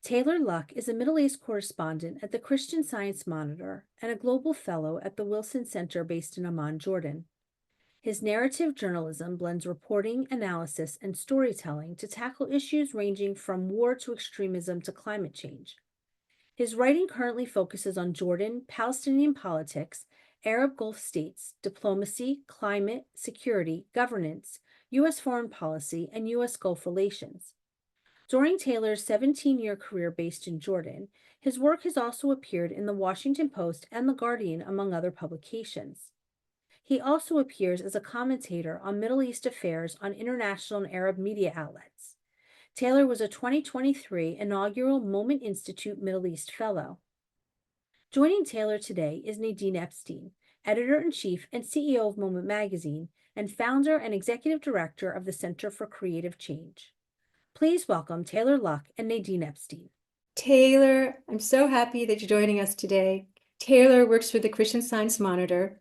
Taylor Luck is a Middle East correspondent at the Christian Science Monitor and a global fellow at the Wilson Center based in Amman, Jordan. His narrative journalism blends reporting, analysis, and storytelling to tackle issues ranging from war to extremism to climate change. His writing currently focuses on Jordan, Palestinian politics, Arab Gulf states, diplomacy, climate, security, governance, U.S. foreign policy, and U.S. Gulf relations. During Taylor's 17-year career based in Jordan, his work has also appeared in the Washington Post and The Guardian, among other publications. He also appears as a commentator on Middle East affairs on international and Arab media outlets. Taylor was a 2023 inaugural Moment Institute Middle East Fellow. Joining Taylor today is Nadine Epstein, editor-in-chief and CEO of Moment Magazine, and founder and executive director of the Center for Creative Change. Please welcome Taylor Luck and Nadine Epstein. Taylor, I'm so happy that you're joining us today. Taylor works for the Christian Science Monitor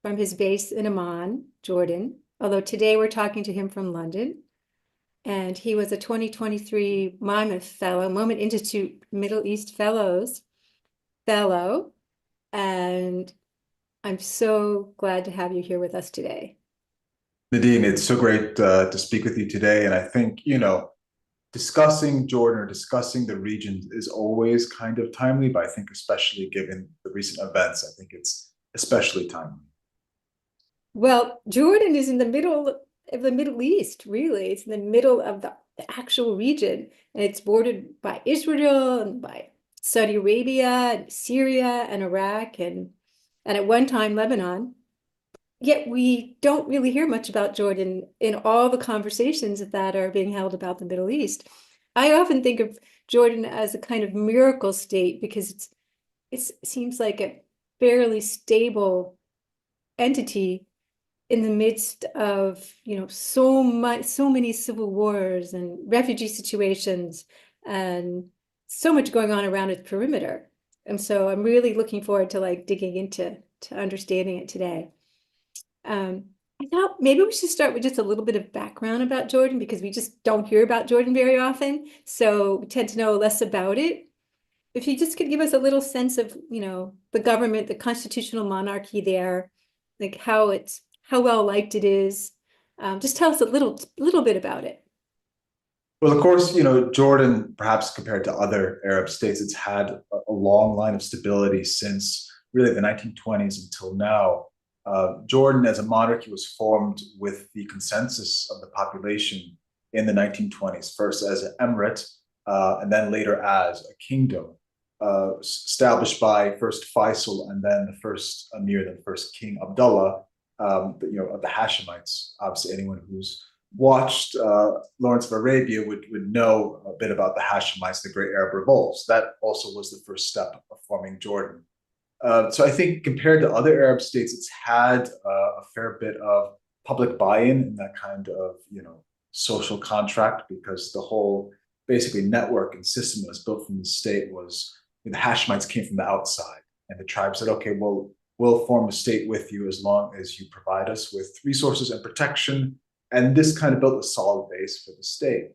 from his base in Amman, Jordan, although today we're talking to him from London. And he was a 2023 Monmouth Fellow, Moment Institute Middle East Fellows Fellow. And I'm so glad to have you here with us today. Nadine, it's so great to speak with you today. And I think, discussing Jordan or discussing the region is always kind of timely, but I think especially given the recent events, I think it's especially timely. Well, Jordan is in the middle of the Middle East, really. It's in the middle of the actual region, and it's bordered by Israel and by Saudi Arabia and Syria and Iraq and at one time Lebanon. Yet we don't really hear much about Jordan in all the conversations that are being held about the Middle East. I often think of Jordan as a kind of miracle state because it seems like a fairly stable entity in the midst of so many civil wars and refugee situations and so much going on around its perimeter. And so I'm really looking forward to digging into understanding it today. I thought maybe we should start with just a little bit of background about Jordan because we just don't hear about Jordan very often. So we tend to know less about it. If you just could give us a little sense of, the government, the constitutional monarchy there, how well liked it is. Just tell us a little bit about it. Well, of course, Jordan, perhaps compared to other Arab states, it's had a long line of stability since really the 1920s until now. Jordan as a monarchy was formed with the consensus of the population in the 1920s, first as an emirate and then later as a kingdom, established by first Faisal and then the first emir, then the first king Abdullah, of the Hashemites. Obviously, anyone who's watched Lawrence of Arabia would know a bit about the Hashemites, the Great Arab Revolts. That also was the first step of forming Jordan. So I think compared to other Arab states, it's had a fair bit of public buy-in in that kind of, social contract because the whole basically network and system that was built from the state was the Hashemites came from the outside and the tribe said, okay, well, we'll form a state with you as long as you provide us with resources and protection. And this kind of built a solid base for the state.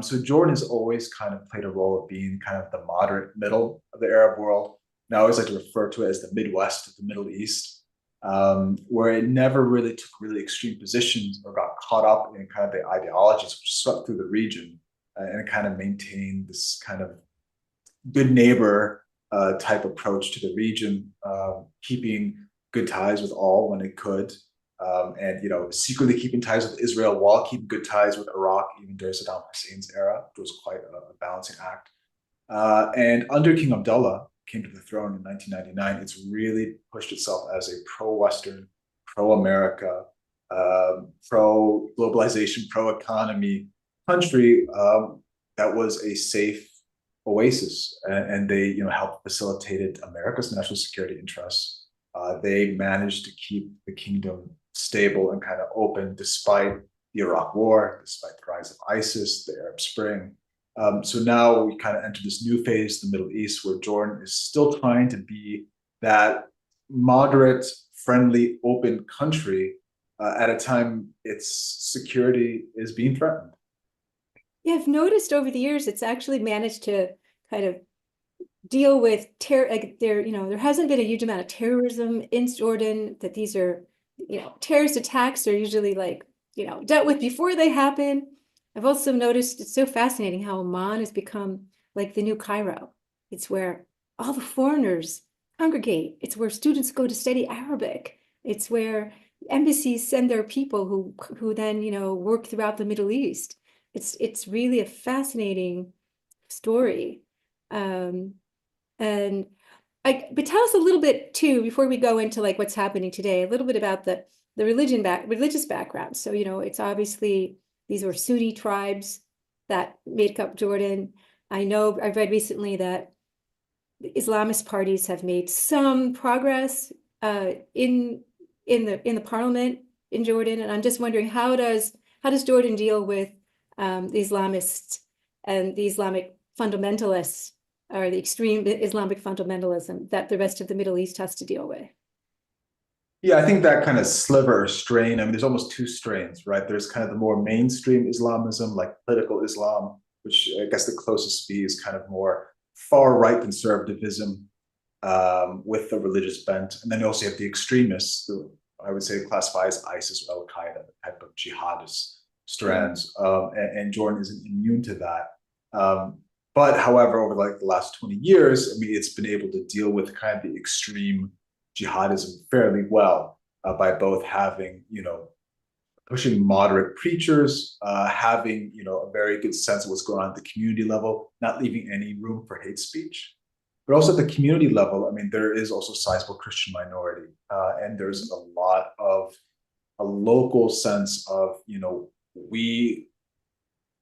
So Jordan has always kind of played a role of being kind of the moderate middle of the Arab world. And I always like to refer to it as the Midwest of the Middle East, where it never really took really extreme positions or got caught up in kind of the ideologies which swept through the region and it kind of maintained this kind of good neighbor type approach to the region, keeping good ties with all when it could, and secretly keeping ties with Israel while keeping good ties with Iraq, even during Saddam Hussein's era, which was quite a balancing act. And under King Abdullah came to the throne in 1999, it's really pushed itself as a pro-Western, pro-America, pro-globalization, pro-economy country that was a safe oasis, and they helped facilitated America's national security interests. They managed to keep the kingdom stable and kind of open despite the Iraq War, despite the rise of ISIS, the Arab Spring. So now we kind of enter this new phase, the Middle East, where Jordan is still trying to be that moderate, friendly, open country at a time its security is being threatened. Yeah, I've noticed over the years it's actually managed to kind of deal with terror. Like there hasn't been a huge amount of terrorism in Jordan. That these are, terrorist attacks are usually like, dealt with before they happen. I've also noticed it's so fascinating how Amman has become like the new Cairo. It's where all the foreigners congregate. It's where students go to study Arabic. It's where embassies send their people who then, work throughout the Middle East. It's really a fascinating story. Um, and but tell us a little bit too, before we go into like what's happening today, a little bit about the religious background. So, it's obviously these were Sunni tribes that make up Jordan. I know I've read recently that Islamist parties have made some progress in the parliament in Jordan, and I'm just wondering how does Jordan deal with the Islamists and the Islamic fundamentalists, or the extreme Islamic fundamentalism that the rest of the Middle East has to deal with? Yeah, I think that kind of sliver or strain, I mean, there's almost two strains, right? There's kind of the more mainstream Islamism, like political Islam, which I guess the closest to be is kind of more far-right conservatism with the religious bent. And then you also have the extremists, who I would say classify as ISIS or Al-Qaeda, the type of jihadist strands. And Jordan isn't immune to that. But however, over like the last 20 years, I mean, it's been able to deal with kind of the extreme jihadism fairly well by both having, pushing moderate preachers, having, a very good sense of what's going on at the community level, not leaving any room for hate speech. But also at the community level, I mean, there is also a sizable Christian minority, and there's a lot of a local sense of, we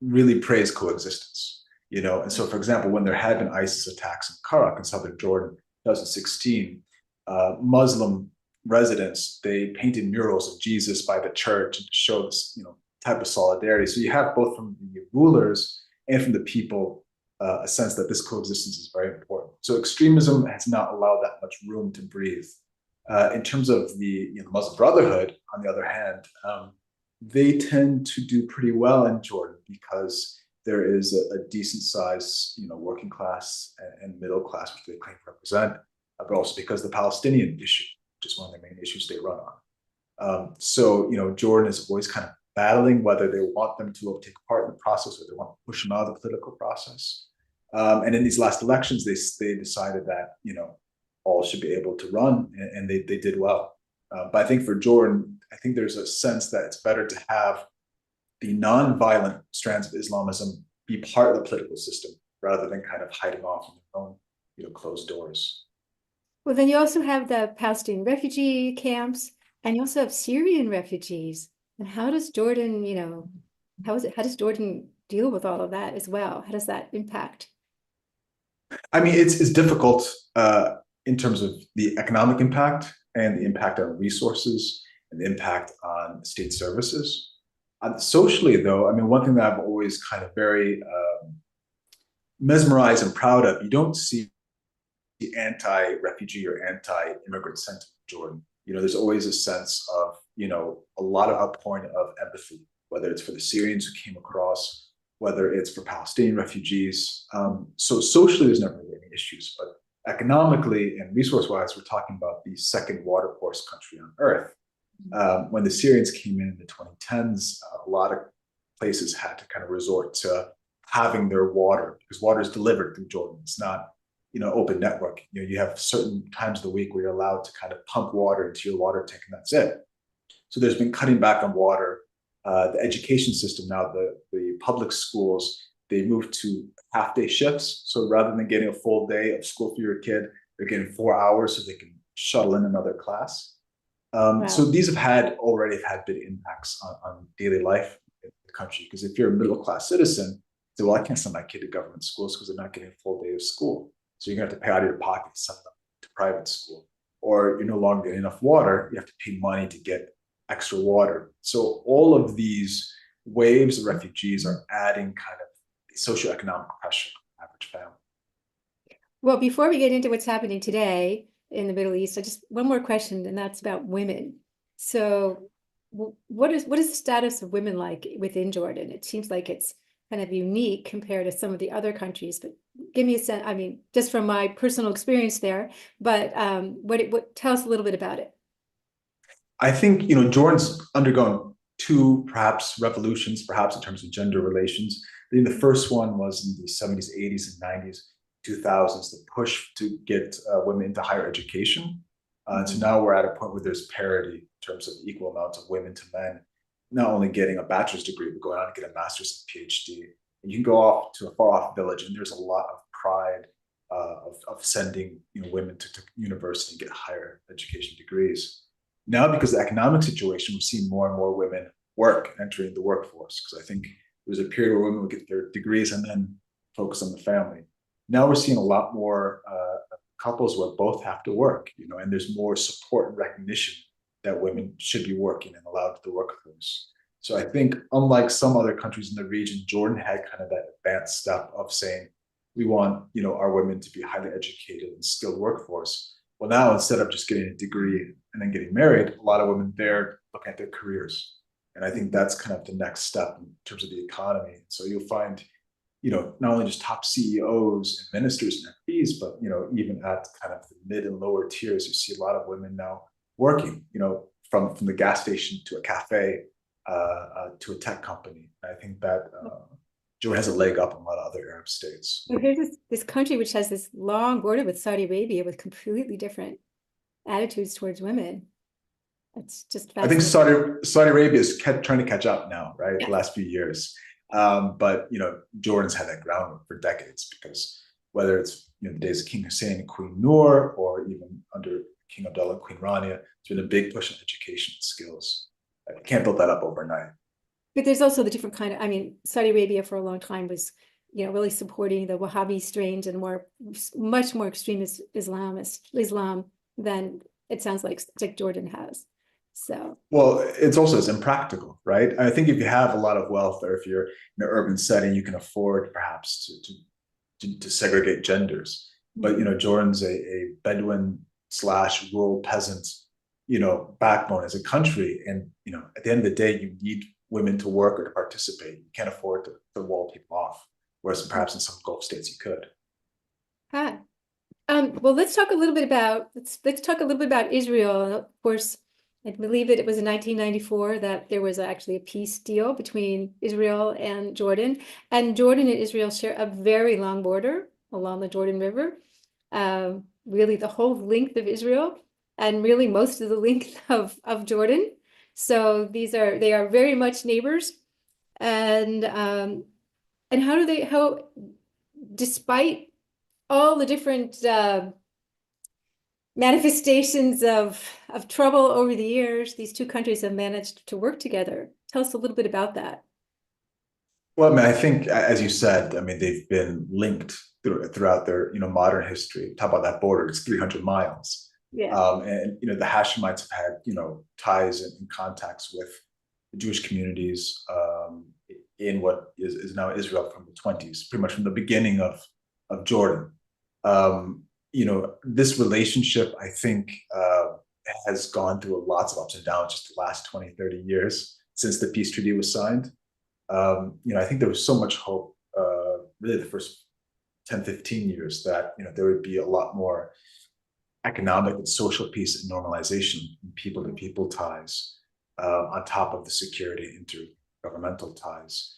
really praise coexistence, And so, for example, when there had been ISIS attacks in Karak in southern Jordan, 2016, Muslim residents, they painted murals of Jesus by the church to show this, type of solidarity. So you have both from the rulers and from the people a sense that this coexistence is very important. So extremism has not allowed that much room to breathe. In terms of the Muslim Brotherhood, on the other hand, they tend to do pretty well in Jordan because there is a decent size, working class and middle class, which they claim to represent, but also because the Palestinian issue, which is one of the main issues they run on. So, Jordan is always kind of battling whether they want them to take part in the process or they want to push them out of the political process. And in these last elections, they decided that, all should be able to run, and they did well. But I think for Jordan, I think there's a sense that it's better to have the non-violent strands of Islamism be part of the political system rather than kind of hiding off in their own, closed doors. Well, then you also have the Palestinian refugee camps, and you also have Syrian refugees. And how does Jordan, how does Jordan deal with all of that as well? How does that impact? I mean, it's difficult in terms of the economic impact and the impact on resources and the impact on state services. Socially, though, I mean, one thing that I'm always kind of very mesmerized and proud of, you don't see the anti-refugee or anti-immigrant sentiment in Jordan. There's always a sense of, a lot of outpouring of empathy, whether it's for the Syrians who came across, whether it's for Palestinian refugees. So socially, there's never really any issues, but economically and resource-wise, we're talking about the second water poorest country on earth. When the Syrians came in the 2010s, a lot of places had to kind of resort to having their water, because water is delivered through Jordan. It's not, open network. You have certain times of the week where you're allowed to kind of pump water into your water tank, and that's it. So there's been cutting back on water. The education system now, the public schools, they moved to half-day shifts. So rather than getting a full day of school for your kid, they're getting 4 hours so they can shuttle in another class. Wow. So these have already had big impacts on daily life in the country. Because if you're a middle-class citizen, say, well, I can't send my kid to government schools because they're not getting a full day of school. So you're gonna have to pay out of your pocket to send them to private school. Or you're no longer getting enough water, you have to pay money to get extra water. So all of these waves of refugees are adding kind of socioeconomic pressure on the average family. Well, before we get into what's happening today in the Middle East, I just one more question, and that's about women. So what is the status of women like within Jordan? It seems like it's kind of unique compared to some of the other countries. But give me a sense, I mean, just from my personal experience there, but tell us a little bit about it. I think, Jordan's undergone two perhaps revolutions, perhaps in terms of gender relations. I think the first one was in the 70s, 80s, and 90s, 2000s, the push to get women into higher education. So now we're at a point where there's parity in terms of equal amounts of women to men, not only getting a bachelor's degree, but going on to get a master's and PhD. And you can go off to a far off village, and there's a lot of pride of sending women to university and get higher education degrees. Now, because of the economic situation, we're seeing more and more women entering the workforce, because I think there was a period where women would get their degrees and then focus on the family. Now we're seeing a lot more couples where both have to work, and there's more support and recognition that women should be working and allowed to the workforce. So I think, unlike some other countries in the region, Jordan had kind of that advanced step of saying, we want our women to be highly educated and skilled workforce. Well, now instead of just getting a degree and then getting married, a lot of women there look at their careers. And I think that's kind of the next step in terms of the economy. So you'll find, not only just top CEOs and ministers and MPs, but, even at kind of the mid and lower tiers, you see a lot of women now working, from the gas station to a cafe to a tech company. And I think that Jordan has a leg up on a lot of other Arab states. So here's this country which has this long border with Saudi Arabia with completely different attitudes towards women. It's just I think fascinating. Saudi Arabia is trying to catch up now, right? Yeah. The last few years. But Jordan's had that groundwork for decades, because whether it's the days of King Hussein and Queen Noor, or even under King Abdullah and Queen Rania, it's been a big push on education and skills. You can't build that up overnight. But there's also the different kind of, Saudi Arabia for a long time was, really supporting the Wahhabi strains and much more extremist Islam than it sounds like Jordan has. So, well, it's impractical, right? I think if you have a lot of wealth, or if you're in an urban setting, you can afford perhaps to segregate genders. But Jordan's a Bedouin / rural peasant, backbone as a country, and at the end of the day, you need women to work or to participate. You can't afford to wall people off, whereas perhaps in some Gulf states you could. Hi. Well, let's talk a little bit about Israel. Of course, I believe it was in 1994 that there was actually a peace deal between Israel and Jordan. And Jordan and Israel share a very long border along the Jordan River, really the whole length of Israel, and really most of the length of Jordan. So they are very much neighbors. And how despite all the different manifestations of trouble over the years, these two countries have managed to work together. Tell us a little bit about that. Well, I think, as you said, they've been linked throughout their modern history. Talk about that border; it's 300 miles. Yeah. And the Hashemites have had ties and contacts with the Jewish communities in what is now Israel from the 20s, pretty much from the beginning of Jordan. This relationship, I think, has gone through lots of ups and downs just the last 20, 30 years since the peace treaty was signed. I think there was so much hope, really the first 10, 15 years, that there would be a lot more economic and social peace and normalization and people-to-people ties on top of the security intergovernmental ties.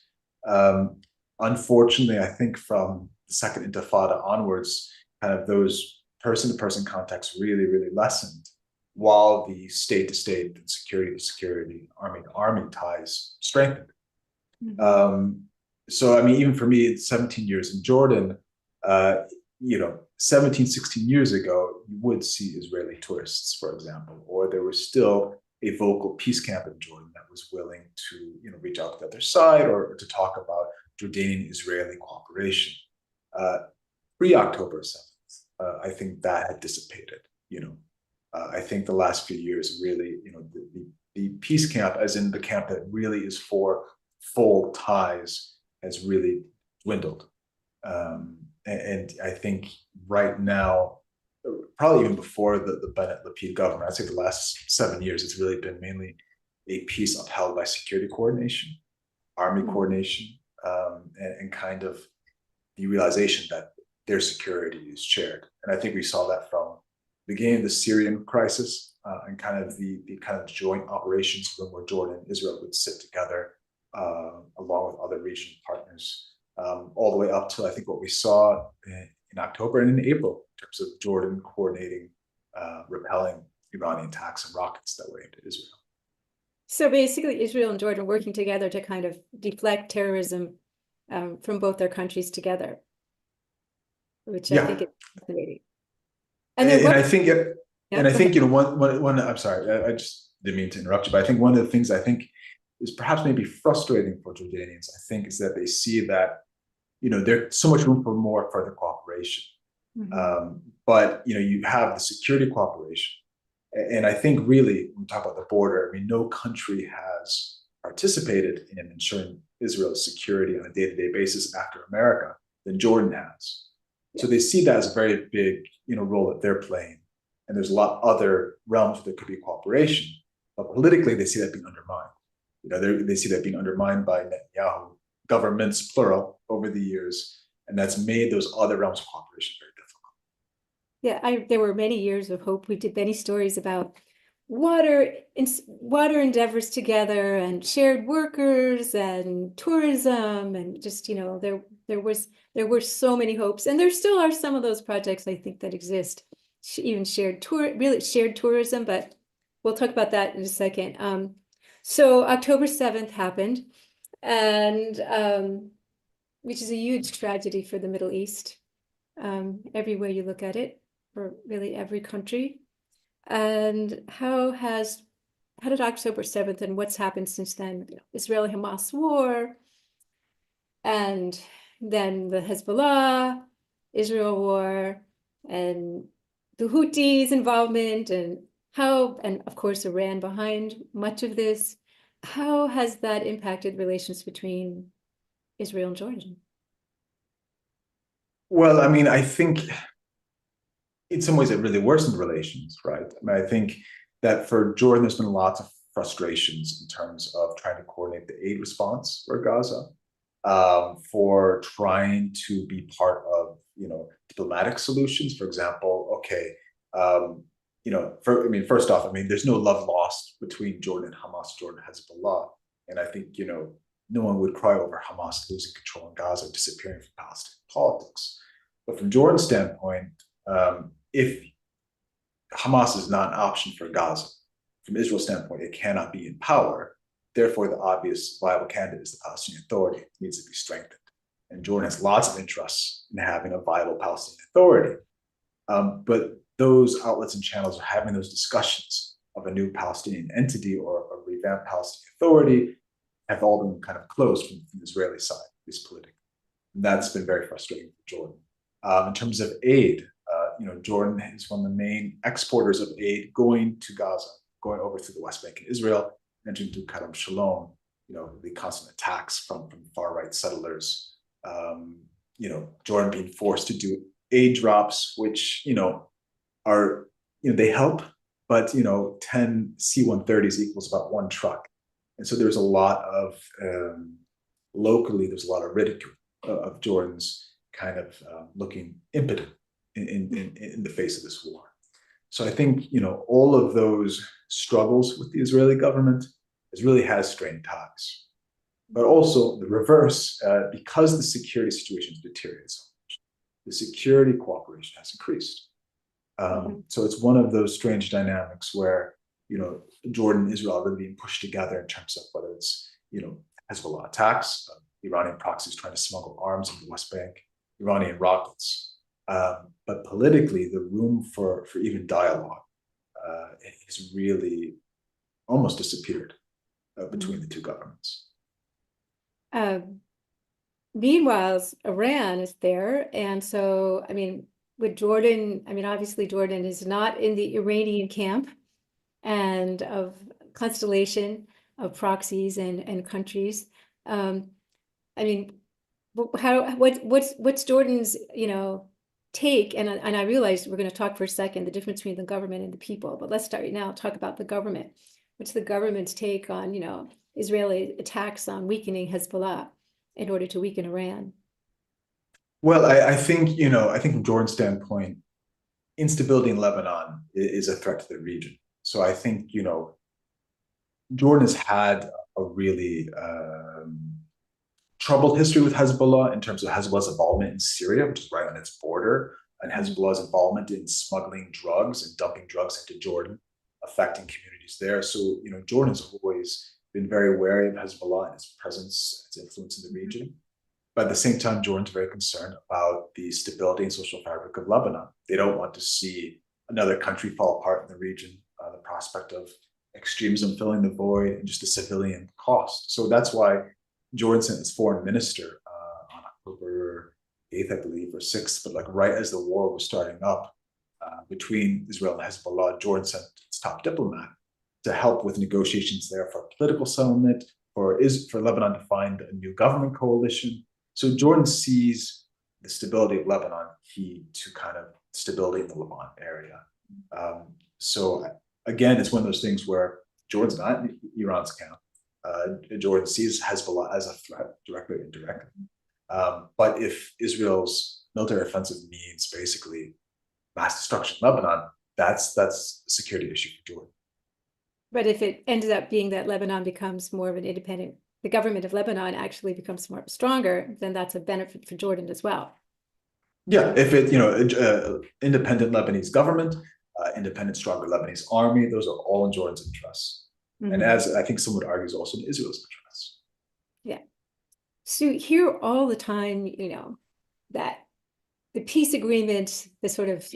Unfortunately, I think from the Second Intifada onwards, kind of those person-to-person contacts really, really lessened, while the state-to-state and security-to-security, army-to-army ties strengthened. So, even for me, it's 17 years in Jordan, 17, 16 years ago, you would see Israeli tourists, for example, or there was still a vocal peace camp in Jordan that was willing to, reach out to the other side or to talk about Jordanian-Israeli cooperation. Pre-October 7th, I think that had dissipated. I think the last few years, really, the peace camp, as in the camp that really is for full ties, has really dwindled. And I think right now, probably even before the Bennett-Lapid government, I'd say the last 7 years, it's really been mainly a peace upheld by security coordination, army coordination, and kind of the realization that their security is shared. And I think we saw that from the beginning of the Syrian crisis and kind of the kind of joint operations where Jordan and Israel would sit together along with other regional partners, all the way up to I think what we saw in October and in April in terms of Jordan coordinating repelling Iranian attacks and rockets that were aimed at Israel. So basically, Israel and Jordan working together to kind of deflect terrorism from both their countries together, which I think is fascinating. And I think one I'm sorry, I just didn't mean to interrupt you, but I think one of the things I think is perhaps maybe frustrating for Jordanians, I think, is that they see that, there's so much room for more further cooperation. But, you have the security cooperation. And I think really, when we talk about the border, I mean, no country has participated in ensuring Israel's security on a day-to-day basis after America than Jordan has. So they see that as a very big, role that they're playing. And there's a lot of other realms where there could be cooperation. But politically, they see that being undermined. They see that being undermined by Netanyahu governments, plural, over the years. And that's made those other realms of cooperation very difficult. Yeah, there were many years of hope. We did many stories about water endeavors together and shared workers and tourism and just, there were so many hopes. And there still are some of those projects, I think, that exist, even shared tourism, but we'll talk about that in a second. So October 7th happened, and which is a huge tragedy for the Middle East, everywhere you look at it, for really every country. And how did October 7th and what's happened since then? Israel-Hamas war, and then the Hezbollah, Israel war, and the Houthis' involvement, and of course, Iran behind much of this. How has that impacted relations between Israel and Jordan? Well, I mean, I think in some ways it really worsened relations, right? I mean, I think that for Jordan, there's been lots of frustrations in terms of trying to coordinate the aid response for Gaza, for trying to be part of, diplomatic solutions. For example, first off, there's no love lost between Jordan and Hamas, Jordan and Hezbollah. And I think, no one would cry over Hamas losing control in Gaza or disappearing from Palestinian politics. But from Jordan's standpoint, if Hamas is not an option for Gaza, from Israel's standpoint, it cannot be in power. Therefore, the obvious viable candidate is the Palestinian Authority. It needs to be strengthened. And Jordan has lots of interests in having a viable Palestinian Authority. But those outlets and channels are having those discussions of a new Palestinian entity or a revamped Palestinian Authority have all been kind of closed from the Israeli side, at least politically. And that's been very frustrating for Jordan. In terms of aid, Jordan is one of the main exporters of aid going to Gaza, going over to the West Bank and Israel, entering through Kerem Shalom, the constant attacks from far-right settlers, Jordan being forced to do aid drops, which, are, they help, but, 10 C-130s equals about one truck. And so there's a lot of, locally, there's a lot of ridicule of Jordan's kind of looking impotent in the face of this war. So I think, all of those struggles with the Israeli government has strained ties. But also the reverse, because the security situation has deteriorated so much, the security cooperation has increased. So it's one of those strange dynamics where, Jordan and Israel are really being pushed together in terms of whether it's, Hezbollah attacks, Iranian proxies trying to smuggle arms into the West Bank, Iranian rockets. But politically, the room for even dialogue has really almost disappeared between the two governments. Meanwhile, Iran is there. And so, with Jordan, obviously Jordan is not in the Iranian camp and of constellation of proxies and countries. What's Jordan's, take? And I realized we're going to talk for a second the difference between the government and the people, but let's start right now, talk about the government. What's the government's take on, Israeli attacks on weakening Hezbollah? in order to weaken Iran? Well, I think, I think from Jordan's standpoint, instability in Lebanon is a threat to the region. So I think, Jordan has had a really troubled history with Hezbollah in terms of Hezbollah's involvement in Syria, which is right on its border, and Hezbollah's involvement in smuggling drugs and dumping drugs into Jordan, affecting communities there. So, Jordan's always been very wary of Hezbollah and its presence, its influence in the region. But at the same time, Jordan's very concerned about the stability and social fabric of Lebanon. They don't want to see another country fall apart in the region, the prospect of extremism filling the void and just the civilian cost. So that's why Jordan sent its foreign minister on October 8th, I believe, or 6th, but like right as the war was starting up between Israel and Hezbollah, Jordan sent its top diplomat to help with negotiations there for a political settlement, for Lebanon to find a new government coalition. So Jordan sees the stability of Lebanon key to kind of stability in the Levant area. So again, it's one of those things where Jordan's not in Iran's camp. Jordan sees Hezbollah as a threat, directly or indirectly. But if Israel's military offensive means basically mass destruction in Lebanon, that's a security issue for Jordan. But if it ended up being that Lebanon becomes more of an independent, the government of Lebanon actually becomes more stronger, then that's a benefit for Jordan as well. Yeah, if it, independent Lebanese government, independent, stronger Lebanese army, those are all in Jordan's interests. Mm-hmm. And as I think some would argue is also in Israel's interests. Yeah. So you hear all the time, that the peace agreement, the sort of,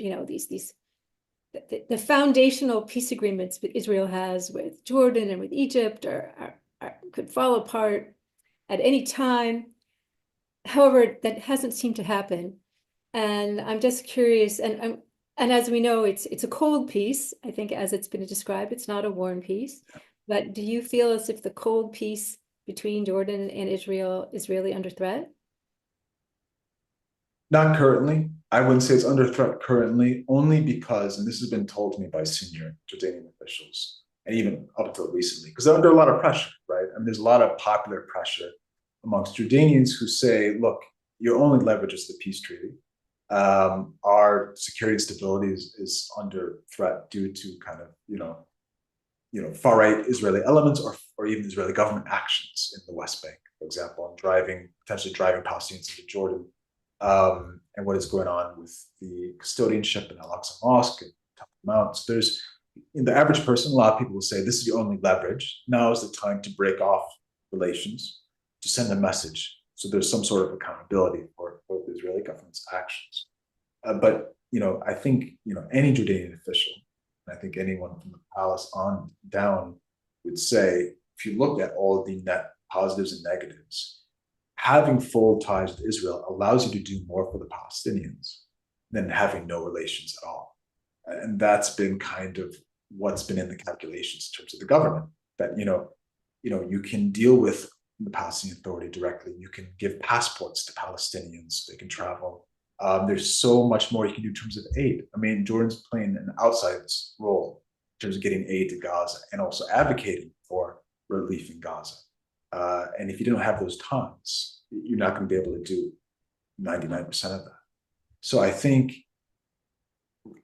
the foundational peace agreements that Israel has with Jordan and with Egypt could fall apart at any time. However, that hasn't seemed to happen. And I'm just curious, and as we know, it's a cold peace. I think as it's been described, it's not a warm peace. But do you feel as if the cold peace between Jordan and Israel is really under threat? Not currently. I wouldn't say it's under threat currently, only because, and this has been told to me by senior Jordanian officials, and even up until recently, because they're under a lot of pressure, right? I mean, there's a lot of popular pressure amongst Jordanians who say, look, your only leverage is the peace treaty. Our security and stability is under threat due to kind of, far-right Israeli elements or even Israeli government actions in the West Bank, for example, and potentially driving Palestinians into Jordan. And what is going on with the custodianship in Al-Aqsa Mosque and Temple Mount. So there's, in the average person, a lot of people will say, this is your only leverage. Now is the time to break off relations, to send a message. So there's some sort of accountability for the Israeli government's actions. But, I think, any Jordanian official, and I think anyone from the palace on down would say, if you look at all of the net positives and negatives, having full ties with Israel allows you to do more for the Palestinians than having no relations at all. And that's been kind of what's been in the calculations in terms of the government, that, you can deal with the Palestinian Authority directly. You can give passports to Palestinians so they can travel. There's so much more you can do in terms of aid. I mean, Jordan's playing an outside role in terms of getting aid to Gaza and also advocating for relief in Gaza. And if you don't have those ties, you're not going to be able to do 99% of that. So I think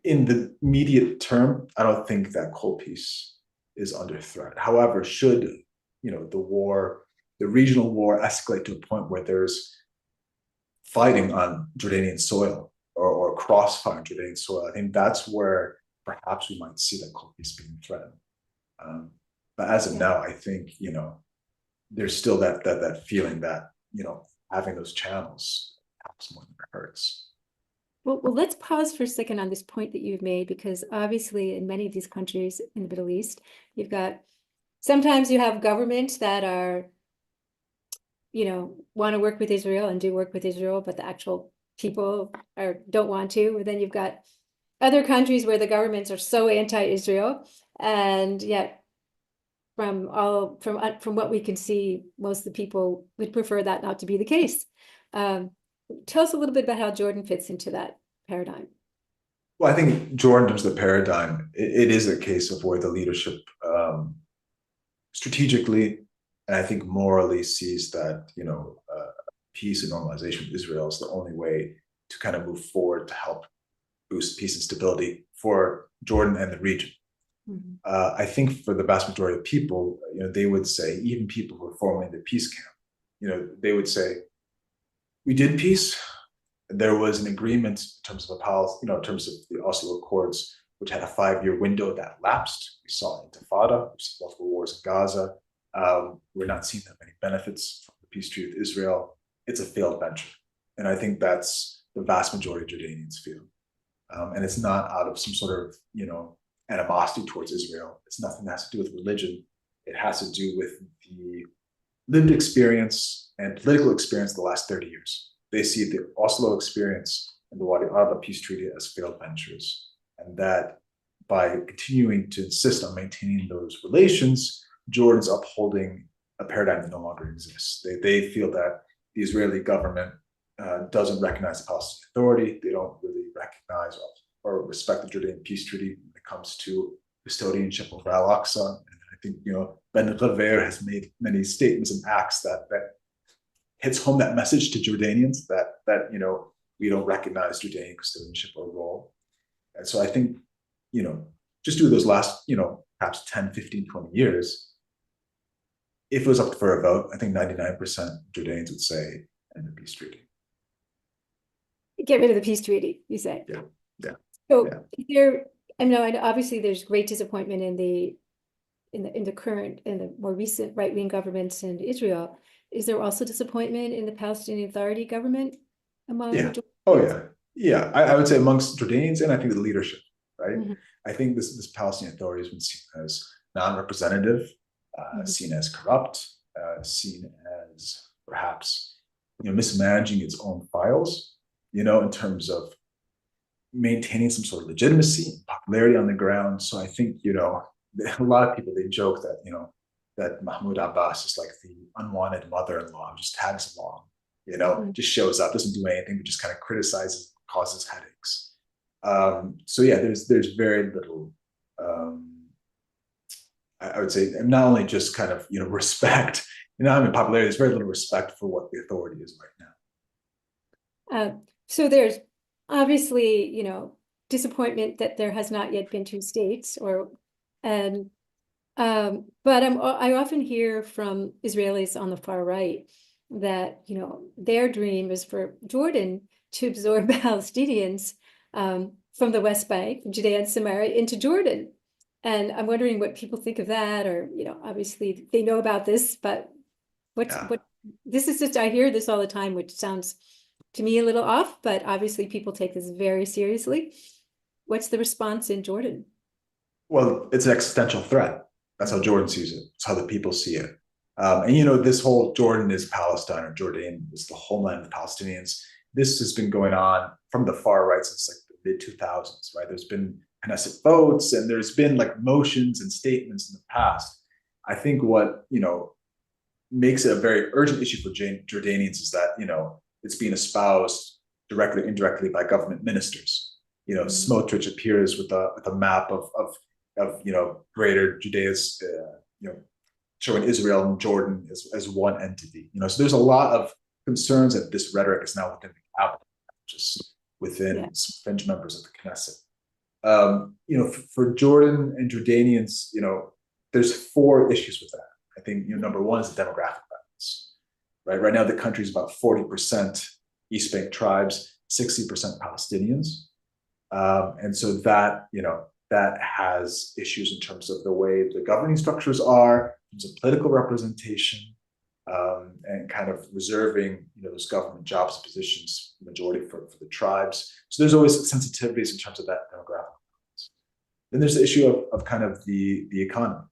in the immediate term, I don't think that cold peace is under threat. However, should, the regional war escalate to a point where there's fighting on Jordanian soil or crossfire on Jordanian soil, I think that's where perhaps we might see that cold peace being threatened. But as of now, I think, there's still that feeling that, having those channels helps more than it hurts. Well, let's pause for a second on this point that you've made, because obviously in many of these countries in the Middle East, sometimes you have governments that are, want to work with Israel and do work with Israel, but the actual people don't want to. And then you've got other countries where the governments are so anti-Israel, and yet from what we can see, most of the people would prefer that not to be the case. Tell us a little bit about how Jordan fits into that paradigm. Well, I think Jordan, in terms of the paradigm, it is a case of where the leadership strategically and I think morally sees that, peace and normalization with Israel is the only way to kind of move forward to help boost peace and stability for Jordan and the region. Mhm. I think for the vast majority of people, they would say, even people who are formerly in the peace camp, they would say, we did peace. There was an agreement in terms of in terms of the Oslo Accords, which had a 5-year window that lapsed. We saw Intifada, we saw multiple wars in Gaza. We're not seeing that many benefits from the peace treaty with Israel. It's a failed venture. And I think that's the vast majority of Jordanians feel. And it's not out of some sort of, animosity towards Israel. It's nothing that has to do with religion. It has to do with the lived experience and political experience of the last 30 years. They see the Oslo experience and the Wadi Arba peace treaty as failed ventures. And that by continuing to insist on maintaining those relations, Jordan's upholding a paradigm that no longer exists. They feel that the Israeli government doesn't recognize the Palestinian Authority. They don't really recognize or respect the Jordanian peace treaty when it comes to custodianship of Al-Aqsa. And I think, Ben Gvir has made many statements and acts that hits home that message to Jordanians that we don't recognize Jordanian custodianship or role. And so I think, just do those last, perhaps 10, 15, 20 years, if it was up for a vote, I think 99% of Jordanians would say end the peace treaty. Get rid of the peace treaty, you say? Yeah. So obviously there's great disappointment in the current and the more recent right-wing governments in Israel. Is there also disappointment in the Palestinian Authority government among the Jordanians? Yeah. I would say amongst Jordanians and I think the leadership, right? Mhm. I think this Palestinian Authority has been seen as non-representative, seen as corrupt, seen as perhaps mismanaging its own files, in terms of maintaining some sort of legitimacy and popularity on the ground. So I think a lot of people, they joke that that Mahmoud Abbas is like the unwanted mother-in-law, just tags along, just shows up, doesn't do anything, but just kind of criticizes, causes headaches. So yeah, there's very little, I would say, not only just kind of respect, popularity. There's very little respect for what the authority is right now. So there's obviously, disappointment that there has not yet been 2 states, but I often hear from Israelis on the far right that their dream is for Jordan to absorb Palestinians from the West Bank, Judea and Samaria, into Jordan. And I'm wondering what people think of that, or obviously they know about this, but what this is just, I hear this all the time, which sounds to me a little off, but obviously people take this very seriously. What's the response in Jordan? Well, it's an existential threat. That's how Jordan sees it. It's how the people see it. And this whole Jordan is Palestine, or Jordan is the homeland of the Palestinians. This has been going on from the far right since like the mid-2000s, right? There's been Knesset votes and there's been like motions and statements in the past. I think what, makes it a very urgent issue for Jordanians is that, it's being espoused directly or indirectly by government ministers. Smotrich appears with a map of greater Judea's, showing Israel and Jordan as one entity. So there's a lot of concerns that this rhetoric is now within the cabinet, just within some fringe members of the Knesset. For Jordan and Jordanians, there's 4 issues with that. I think number one is the demographic balance. Right now the country is about 40% East Bank tribes, 60% Palestinians, and so that that has issues in terms of the way the governing structures are, in terms of political representation, and kind of reserving those government jobs and positions majority for the tribes. So there's always sensitivities in terms of that demographic. Then there's the issue of kind of the economy,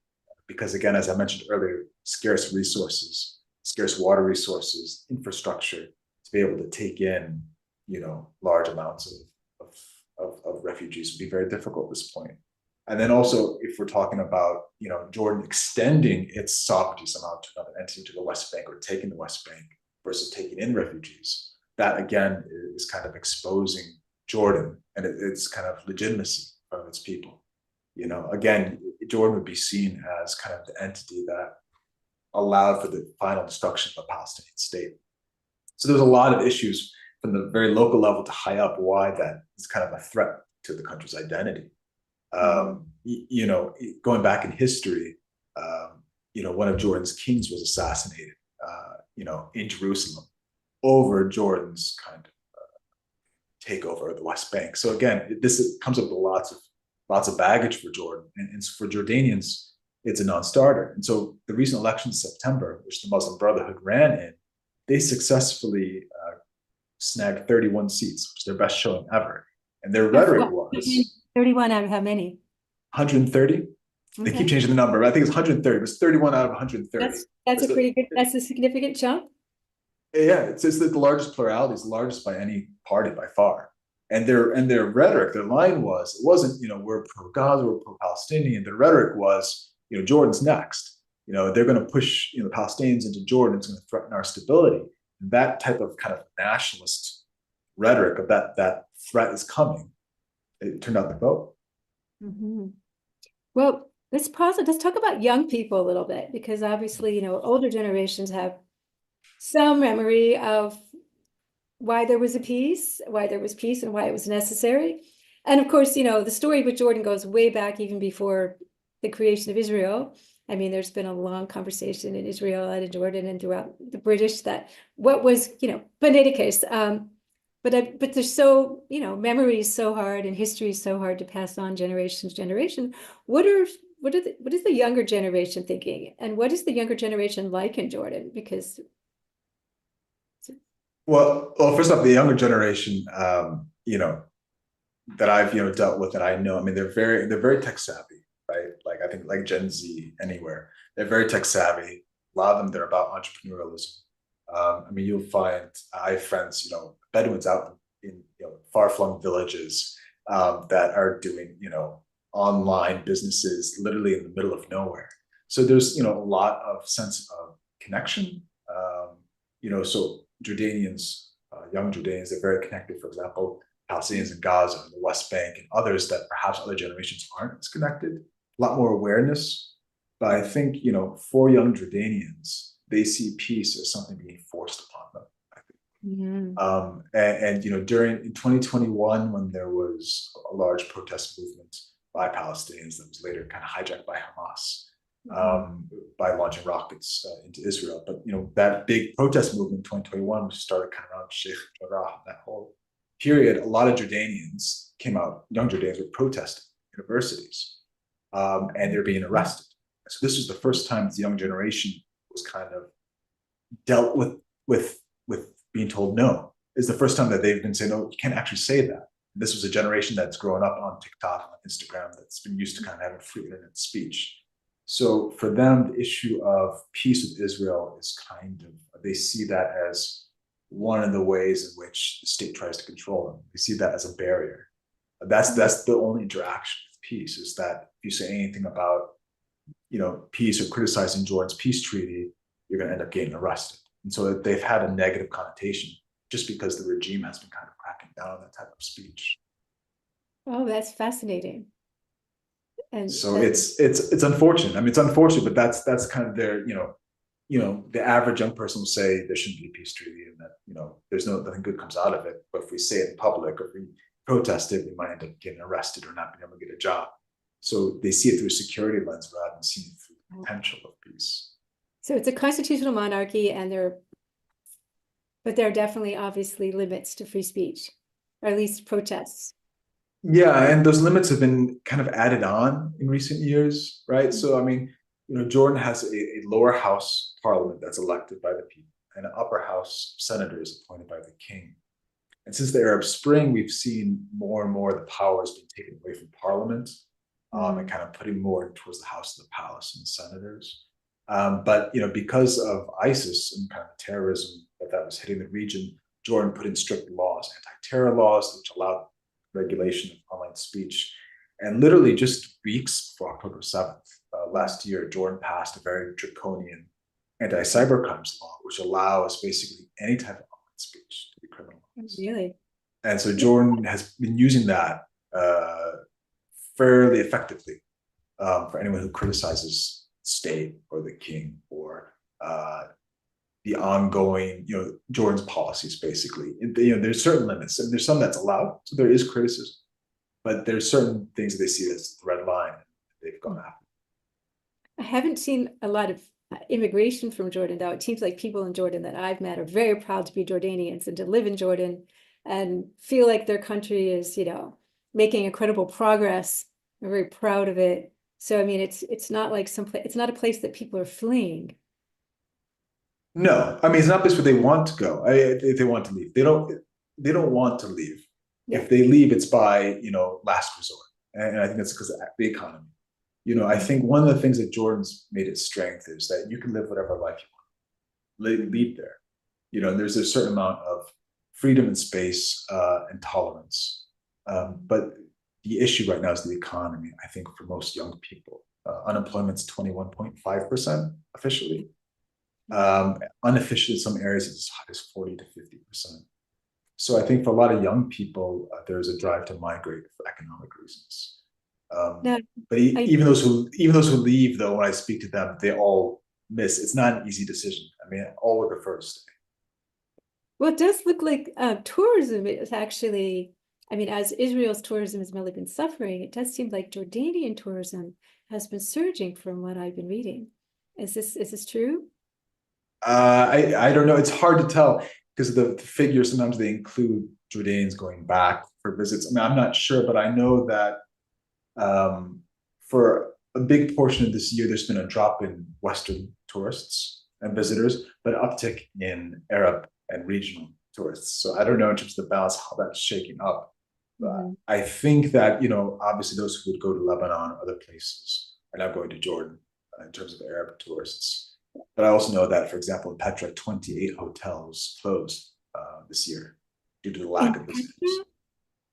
because again, as I mentioned earlier, scarce resources, scarce water resources, infrastructure to be able to take in large amounts of refugees would be very difficult at this point. And then also, if we're talking about Jordan extending its sovereignty somehow to another entity, to the West Bank, or taking the West Bank versus taking in refugees, that again is kind of exposing Jordan and its kind of legitimacy of its people. Again, Jordan would be seen as kind of the entity that allowed for the final destruction of the Palestinian state. So there's a lot of issues from the very local level to high up why that is kind of a threat to the country's identity. You know, going back in history, you know, one of Jordan's kings was assassinated, you know, in Jerusalem over Jordan's kind of takeover of the West Bank. So again, this comes up with lots of baggage for Jordan, and for Jordanians, it's a non-starter. And so the recent election in September, which the Muslim Brotherhood ran in, they successfully snagged 31 seats, which is their best showing ever. And their rhetoric was 31 out of how many? 130. They keep changing the number, but I think it's 130. It was 31 out of 130. That's a pretty good. That's a significant chunk. Yeah, it's the largest plurality. It's the largest by any party by far. And their rhetoric, their line was, it wasn't, you know, we're pro-Gaza, we're pro-Palestinian. The rhetoric was, you know, Jordan's next. You know, they're going to push, you know, the Palestinians into Jordan. It's going to threaten our stability. And that type of kind of nationalist rhetoric of that threat is coming, it turned out the vote. Well, let's pause it. Let's talk about young people a little bit, because obviously, you know, older generations have some memory of why there was peace, and why it was necessary. And of course, you know, the story with Jordan goes way back, even before the creation of Israel. I mean, there's been a long conversation in Israel and in Jordan and throughout the British that what was, you know, but in any case, but there's so, you know, memory is so hard and history is so hard to pass on generation to generation. What is the younger generation thinking, and what is the younger generation like in Jordan? Because well, first off, the younger generation, you know, that I've, you know, dealt with, that I know, I mean, they're very tech savvy, right? Like I think like Gen Z anywhere, they're very tech savvy. A lot of them, they're about entrepreneurialism. I mean, you'll find, I have friends, you know, Bedouins out in, you know, far-flung villages that are doing, you know, online businesses literally in the middle of nowhere. So there's, you know, a lot of sense of connection. You know, so Jordanians, young Jordanians, they're very connected. For example, Palestinians in Gaza, and the West Bank, and others that perhaps other generations aren't as connected. A lot more awareness. But I think, you know, for young Jordanians, they see peace as something being forced upon them, I think. And you know, in 2021, when there was a large protest movement by Palestinians that was later kind of hijacked by Hamas, by launching rockets into Israel. But you know, that big protest movement in 2021, which started kind of around Sheikh Jarrah, that whole period, a lot of Jordanians came out, young Jordanians were protesting universities, and they're being arrested. So this was the first time the young generation was kind of dealt with being told no. It's the first time that they've been saying, no, you can't actually say that. And this was a generation that's grown up on TikTok, on Instagram, that's been used to kind of having free internet speech. So for them, the issue of peace with Israel is kind of, they see that as one of the ways in which the state tries to control them. They see that as a barrier. That's the only interaction with peace, is that if you say anything about, you know, peace or criticizing Jordan's peace treaty, you're going to end up getting arrested. And so they've had a negative connotation just because the regime has been kind of cracking down on that type of speech. Oh, that's fascinating. And so it's unfortunate. I mean, it's unfortunate, but that's kind of their, you know, the average young person will say there shouldn't be a peace treaty, and that, you know, there's nothing good comes out of it. But if we say it in public or if we protest it, we might end up getting arrested or not being able to get a job. So they see it through a security lens rather than seeing it through the potential of peace. So it's a constitutional monarchy, and there are definitely obviously limits to free speech, or at least protests. Yeah, and those limits have been kind of added on in recent years, right? So, I mean, you know, Jordan has a lower house parliament that's elected by the people, and an upper house senators appointed by the king. And since the Arab Spring, we've seen more and more the power has been taken away from parliament, and kind of putting more towards the House of the Palace and the senators. But, you know, because of ISIS and kind of terrorism that was hitting the region, Jordan put in strict laws, anti-terror laws, which allowed regulation of online speech. And literally just weeks before October 7th last year, Jordan passed a very draconian anti-cybercrimes law, which allows basically any type of online speech to be criminalized. Really? And so Jordan has been using that fairly effectively for anyone who criticizes the state or the king or the ongoing, Jordan's policies, basically. There's certain limits, and there's some that's allowed, so there is criticism, but there's certain things that they see as the red line they've gone after. I haven't seen a lot of immigration from Jordan, though. It seems like people in Jordan that I've met are very proud to be Jordanians and to live in Jordan and feel like their country is, making incredible progress. They're very proud of it. So, I mean, it's not like it's not a place that people are fleeing. No, I mean, it's not a place where they want to go. If they want to leave, they don't want to leave. Yeah. If they leave, it's by, last resort. And I think that's because of the economy. I think one of the things that Jordan's made its strength is that you can live whatever life you want. Lead there. And there's a certain amount of freedom and space and tolerance. But the issue right now is the economy, I think, for most young people. Unemployment's 21.5% officially. Unofficially, in some areas, it's as high as 40 to 50%. So I think for a lot of young people, there's a drive to migrate for economic reasons. But even those who leave, though, when I speak to them, they all miss. It's not an easy decision. I mean, all would prefer to stay. Well, it does look like tourism is actually, I mean, as Israel's tourism has really been suffering, it does seem like Jordanian tourism has been surging from what I've been reading. Is this true? I don't know. It's hard to tell because the figures, sometimes they include Jordanians going back for visits. I mean, I'm not sure, but I know that for a big portion of this year, there's been a drop in Western tourists and visitors, but uptick in Arab and regional tourists. So I don't know in terms of the balance how that's shaking up. But I think that, obviously those who would go to Lebanon or other places are now going to Jordan in terms of Arab tourists. But I also know that, for example, in Petra, 28 hotels closed this year due to the lack of visitors.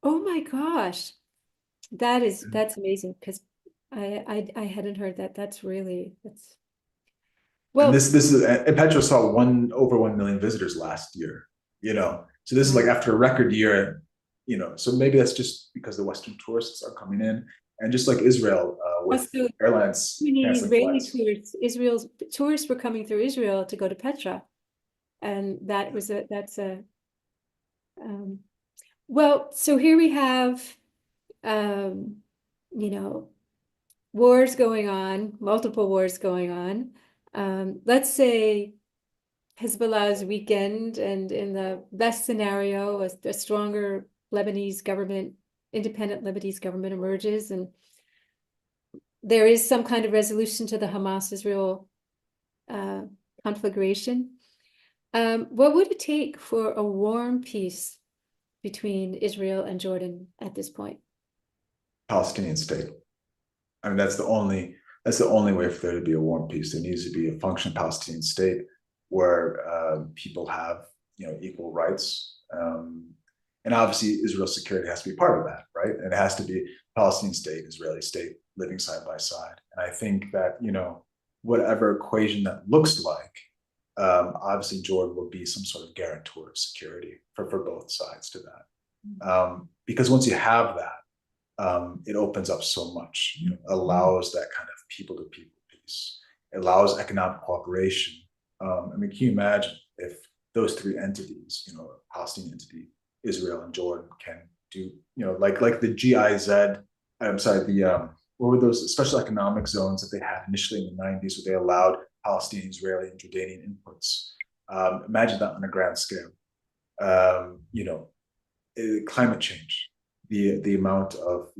Oh my gosh, that's amazing because I hadn't heard that. That's well. And this is, and Petra saw over 1 million visitors last year. So this is like after a record year. So maybe that's just because the Western tourists are coming in, and just like Israel with airlines. Israeli tourists, Israel's tourists were coming through Israel to go to Petra, and well, so here we have, wars going on, multiple wars going on. Let's say Hezbollah's weakened, and in the best scenario, a stronger Lebanese government, independent Lebanese government emerges, and there is some kind of resolution to the Hamas-Israel conflagration. What would it take for a warm peace between Israel and Jordan at this point? Palestinian state. I mean, that's the only way for there to be a warm peace. There needs to be a functioning Palestinian state where people have equal rights. And obviously Israel's security has to be part of that, right? And it has to be Palestinian state, Israeli state living side by side. And I think that, whatever equation that looks like, obviously Jordan will be some sort of guarantor of security for both sides to that. Because once you have that, it opens up so much, allows that kind of people-to-people peace. It allows economic cooperation. I mean, can you imagine if those three entities, Palestinian entity, Israel and Jordan, can do, like the GIZ, I'm sorry, what were those special economic zones that they had initially in the 90s where they allowed Palestinian, Israeli, and Jordanian inputs? Imagine that on a grand scale. Climate change, the amount of,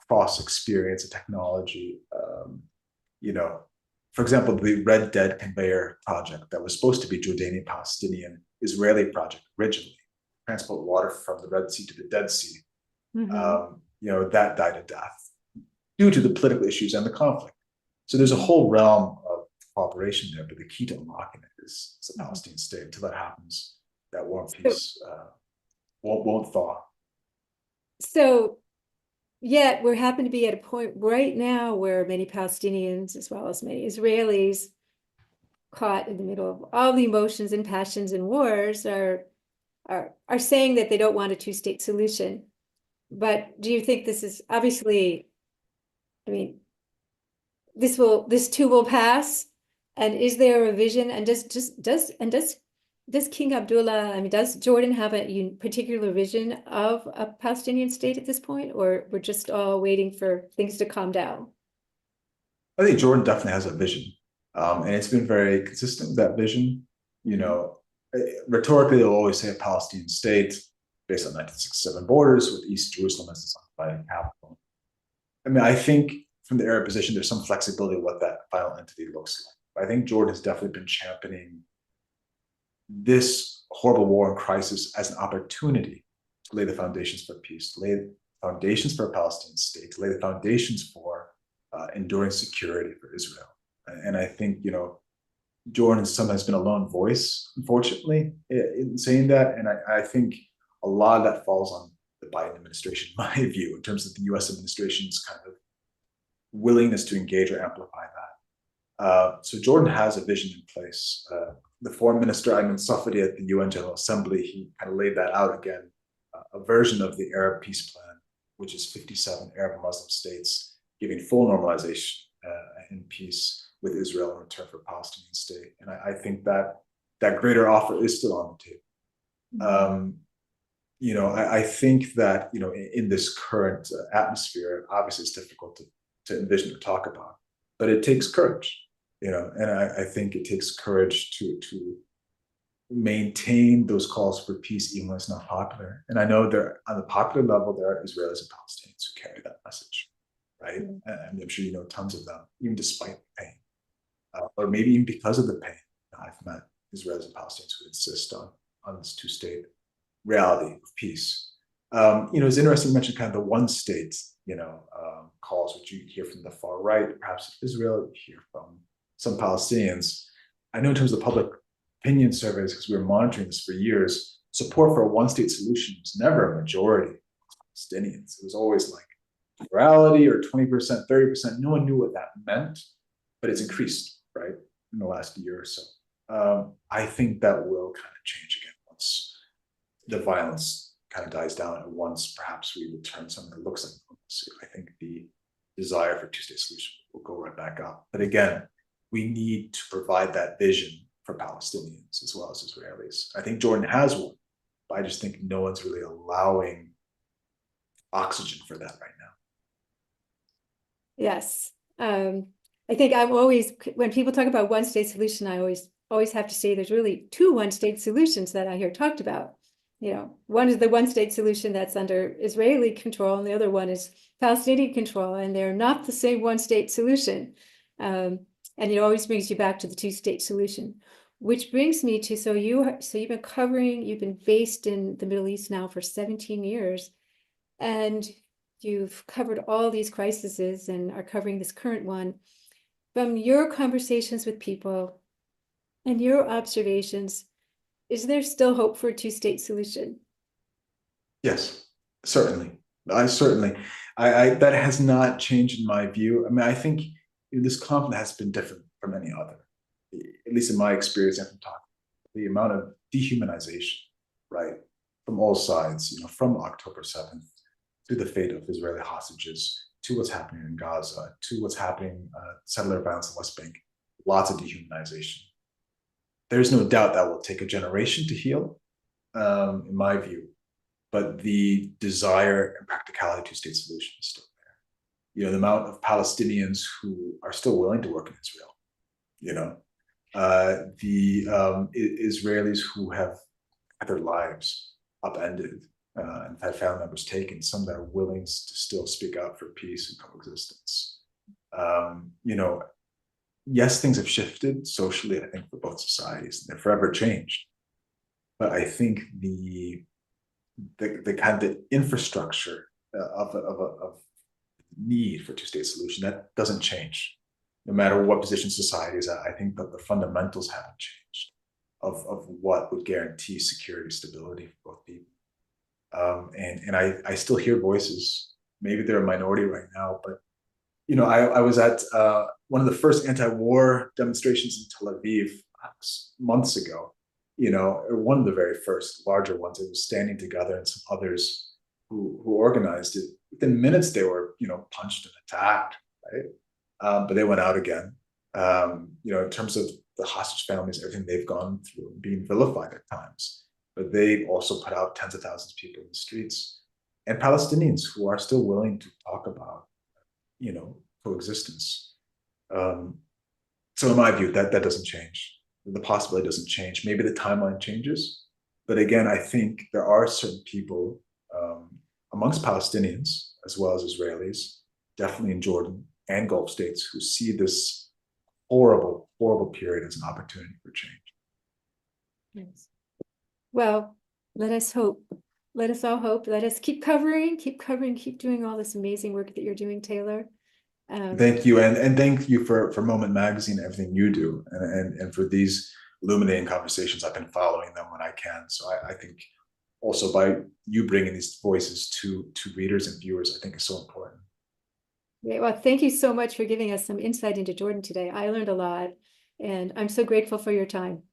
cross experience and technology, for example, the Red Dead conveyor project that was supposed to be Jordanian, Palestinian, Israeli project originally, transport water from the Red Sea to the Dead Sea. That died a death due to the political issues and the conflict. So there's a whole realm of cooperation there, but the key to unlocking it is a Palestinian state. Until that happens, that warm peace won't thaw. So, yet we happen to be at a point right now where many Palestinians, as well as many Israelis, caught in the middle of all the emotions and passions and wars, are saying that they don't want a two-state solution. But do you think this is obviously, I mean, this too will pass, And is there a vision? And does King Abdullah, I mean, does Jordan have a particular vision of a Palestinian state at this point, or we're just all waiting for things to calm down? I think Jordan definitely has a vision, and it's been very consistent with that vision. You know, rhetorically, they'll always say a Palestinian state based on 1967 borders with East Jerusalem as the final capital. I mean, I think from the Arab position, there's some flexibility of what that final entity looks like. But I think Jordan has definitely been championing this horrible war and crisis as an opportunity to lay the foundations for peace, to lay the foundations for a Palestinian state, to lay the foundations for enduring security for Israel. And I think, you know, Jordan sometimes been a lone voice, unfortunately, in saying that. And I think a lot of that falls on the Biden administration, in my view, in terms of the US administration's kind of willingness to engage or amplify that. So Jordan has a vision in place. The foreign minister, Ayman Safadi, at the UN General Assembly, he kind of laid that out again, a version of the Arab peace plan, which is 57 Arab and Muslim states giving full normalization and peace with Israel in return for a Palestinian state. And I think that that greater offer is still on the table. You know, I think that, you know, in this current atmosphere, obviously it's difficult to envision or talk about, but it takes courage, you know, and I think it takes courage to maintain those calls for peace, even when it's not popular. And I know there, on the popular level, there are Israelis and Palestinians who carry that message, right? And I'm sure you know tons of them, even despite the pain, or maybe even because of the pain. I've met Israelis and Palestinians who insist on this two-state reality of peace. You know, it's interesting to mention kind of the one state, you know, calls, which you hear from the far right, perhaps Israel, you hear from some Palestinians. I know in terms of public opinion surveys, because we were monitoring this for years, support for a one-state solution was never a majority of Palestinians. It was always like plurality or 20%, 30%. No one knew what that meant, but it's increased, right, in the last year or so. I think that will kind of change again once the violence kind of dies down, and once perhaps we return something that looks like normalcy. I think the desire for two-state solution will go right back up. But again, we need to provide that vision for Palestinians as well as Israelis. I think Jordan has one, but I just think no one's really allowing oxygen for that right now. Yes. I think I'm always, when people talk about one-state solution, I always have to say there's really two one-state solutions that I hear talked about. You know, one is the one-state solution that's under Israeli control, and the other one is Palestinian control, and they're not the same one-state solution. And it always brings you back to the two-state solution, which brings me to, so you've been based in the Middle East now for 17 years, and you've covered all these crises and are covering this current one. From your conversations with people and your observations, is there still hope for a two-state solution? Yes, certainly. That has not changed in my view. I mean, I think this conflict has been different from any other, at least in my experience and from talking. The amount of dehumanization, right, from all sides, you know, from October 7th to the fate of Israeli hostages, to what's happening in Gaza, to what's happening, settler violence in the West Bank, lots of dehumanization. There's no doubt that will take a generation to heal, in my view, but the desire and practicality to two-state solution is still there. You know, the amount of Palestinians who are still willing to work in Israel, you know, the Israelis who have had their lives upended and had family members taken, some that are willing to still speak out for peace and coexistence. You know, yes, things have shifted socially, I think, for both societies, and they're forever changed. But I think the kind of infrastructure of need for two-state solution, that doesn't change. No matter what position society is at, I think that the fundamentals haven't changed of what would guarantee security, stability for both people. And I still hear voices, maybe they're a minority right now, but you know, I was at one of the first anti-war demonstrations in Tel Aviv months ago, you know, one of the very first larger ones. It was Standing Together and some others who organized it. Within minutes, they were, you know, punched and attacked, right? But they went out again. In terms of the hostage families, everything they've gone through, being vilified at times. But they've also put out tens of thousands of people in the streets. And Palestinians who are still willing to talk about, coexistence. So in my view, that doesn't change. The possibility doesn't change. Maybe the timeline changes. But again, I think there are certain people amongst Palestinians, as well as Israelis, definitely in Jordan and Gulf states, who see this horrible, horrible period as an opportunity for change. Yes. Well, let us hope. Let us all hope. Let us keep covering, keep doing all this amazing work that you're doing, Taylor. Thank you, and thank you for Moment Magazine, everything you do, and for these illuminating conversations. I've been following them when I can. So I think also by you bringing these voices to readers and viewers, I think is so important. Great. Well, thank you so much for giving us some insight into Jordan today. I learned a lot, and I'm so grateful for your time.